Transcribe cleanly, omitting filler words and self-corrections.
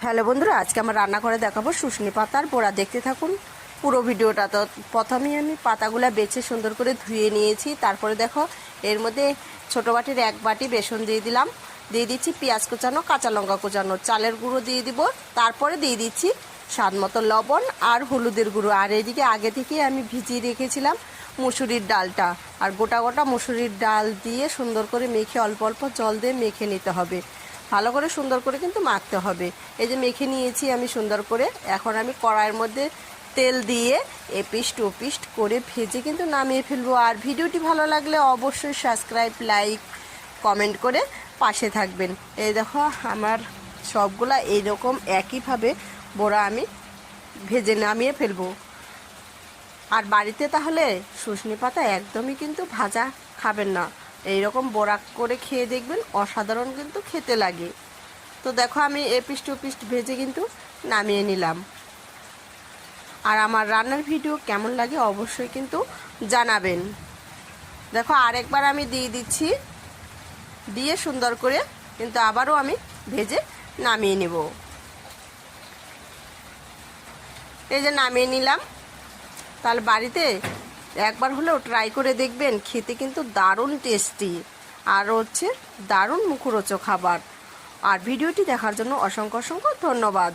Hello বন্ধুরা, আজকে আমরা রান্না করে দেখাবো শুশনি পাতার বড়া। দেখতে থাকুন পুরো ভিডিওটা। তো প্রথমেই আমি পাতাগুলো বেছে সুন্দর করে ধুয়ে নিয়েছি। তারপরে দেখো এর মধ্যে ছোটো বাটির 1 বাটি বেসন দিয়ে দিলাম, দিয়ে দিচ্ছি পেঁয়াজ কুচানো, কাঁচা লঙ্কা কুচানো, চালের গুঁড়ো দিয়ে দিব, তারপরে দিয়ে দিচ্ছি স্বাদ মতো লবণ আর হলুদের গুঁড়ো। আর এইদিকে আগে থেকে আমি ভিজিয়ে রেখেছিলাম মুসুরির ডালটা, আর গোটা গোটা মুসুরির ডাল দিয়ে সুন্দর করে মেখে অল্প অল্প জল দিয়ে মেখে নিতে হবে। ভালো করে সুন্দর করে কিন্তু মাখতে হবে। এই যে মেখে নিয়েছি আমি সুন্দর করে। এখন আমি কড়াইয়ের মধ্যে তেল দিয়ে এপিস্ট ওপিস্ট করে ভেজে কিন্তু নামিয়ে ফেলবো। আর ভিডিওটি ভালো লাগলে অবশ্যই সাবস্ক্রাইব, লাইক, কমেন্ট করে পাশে থাকবেন। এই দেখো আমার সবগুলা এইরকম একইভাবে বড়া আমি ভেজে নামিয়ে ফেলবো। আর বাড়িতে তাহলে শুশনি পাতা একদমই কিন্তু ভাজা খাবেন না, এইরকম বড়া করে খেয়ে দেখবেন, অসাধারণ কিন্তু খেতে লাগে। তো দেখো আমি এপিস্ট ওপিস্ট ভেজে কিন্তু নামিয়ে নিলাম। আর আমার রান্নার ভিডিও কেমন লাগে অবশ্যই কিন্তু জানাবেন। দেখো আরেকবার আমি দিয়ে দিচ্ছি, দিয়ে সুন্দর করে কিন্তু আবারও আমি ভেজে নামিয়ে নেব। এই যে নামিয়ে নিলাম। তাহলে বাড়িতে একবার হলেও ট্রাই করে দেখবেন, খেতে কিন্তু দারুণ টেস্টি আর হচ্ছে দারুণ মুখরোচক খাবার। আর ভিডিওটি দেখার জন্য অসংখ্য অসংখ্য ধন্যবাদ।